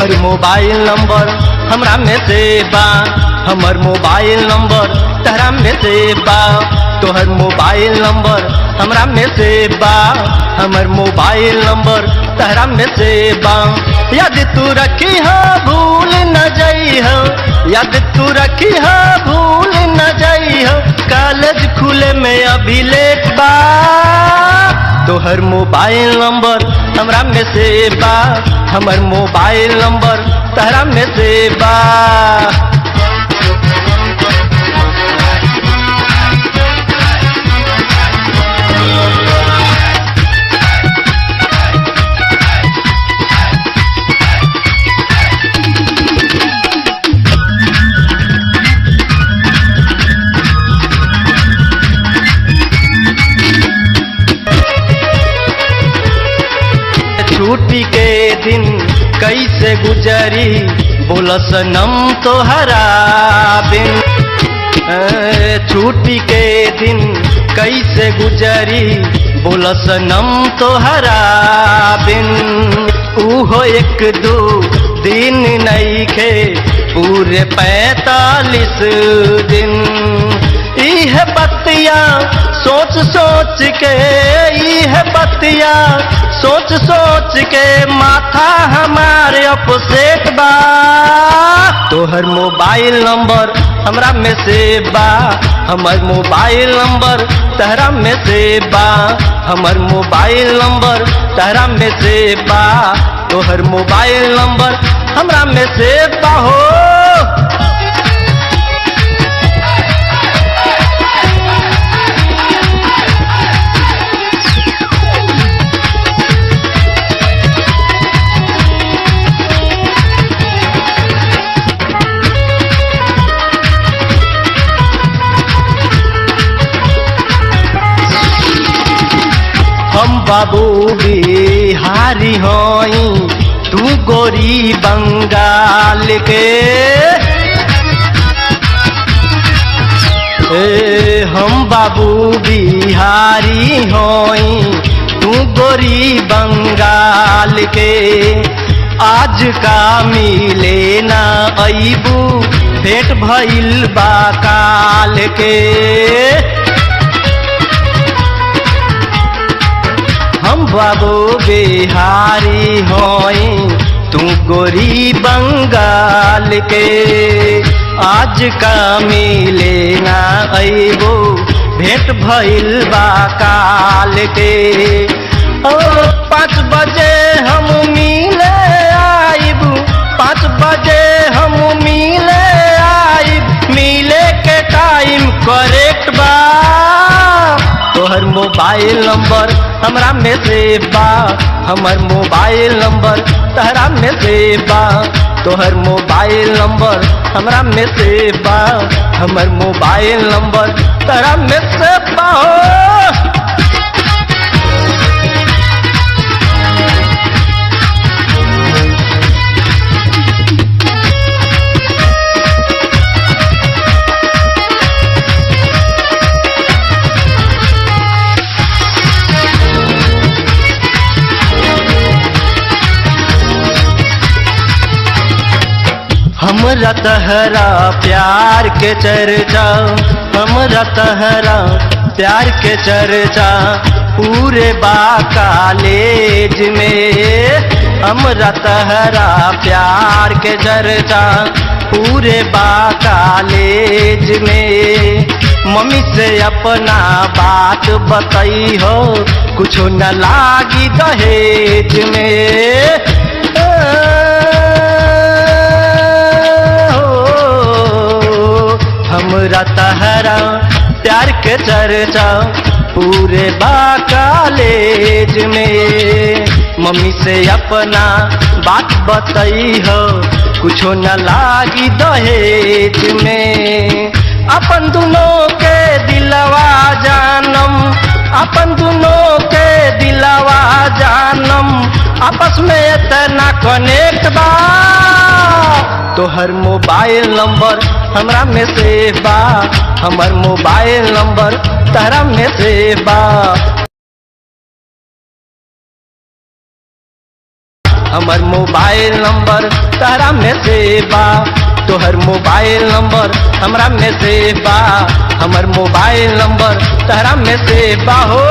तोहर mobile number हमरा में से बा, हमर मोबाइल नंबर तहरा में से बा। तोहर मोबाइल नंबर हमरा में से बा, हमर मोबाइल नंबर तहरा में से बा। याद तू रखी हो भूल न जाई हो, याद तू रखी हो भूल न जाई हो, कॉलेज खुले में अभी लेट बा। तोहर मोबाइल नंबर हमरा में से बा, हमर मोबाइल नंबर तहरा में से बा। छुट्टी के दिन कैसे गुजरी बोल सनम तोहरा बिन। छुट्टी के दिन कैसे गुजरी बोल सनम तोहरा बिन। उहो एक दो दिन नहीं खे पूरे 45 दिन। इह बतिया सोच सोच के, इह बतिया सोच सोच के माथा हमारे अपसेट बा। तोहर मोबाइल नंबर हमरा में से बा, हमर मोबाइल नंबर तहरा में से बा, हमर मोबाइल नंबर तहरा में से बा। तोहर मोबाइल नंबर हमरा में से बा हो। हम बाबू बिहारी होई तू गोरी बंगाल के। हम बाबू बिहारी होई तू गोरी बंगाल के। आज का मिले ना अइबू भेंट भइल बा काल के। हम बाबू बिहारी होई तू गोरी बंगाल के। आज का मिले ना अइबो भेंट भइल बा काल के। 5 बजे हम मिले आइबू, 5 बजे हम मिले आइब, मिले के टाइम करेक्ट बा। तोहर मोबाइल नंबर हमरा में से बा, हमर मोबाइल नंबर तहरा में से बा। तोहर मोबाइल नंबर हमरा में से बा, हमर मोबाइल नंबर तहरा में से बा हो। हमरा तहरा प्यार के चर्चा, हमरा तहरा प्यार के चर्चा पूरे बा कॉलेज में। हमरा तहरा प्यार के चर्चा पूरे बा कॉलेज में। मम्मी से अपना बात बताई हो, कुछो न लागी दहेज में। हमरा तहरा प्यार के चर्चा पूरे बा कॉलेज में। मम्मी से अपना बात बताई हो, कुछो न लागी दहेज में। अपन दोनों के दिलवा जानम, अपन दोनों के दिलवा जानम, आपस में इतना कनेक्ट बा। तोहर मोबाइल नंबर हमरा में से बा, हमर मोबाइल नंबर तहरा में से बा। हमर मोबाइल नंबर तारा में से बा तोहर मोबाइल नंबर हमरा में से बा हमर मोबाइल नंबर तारा में से बा हो।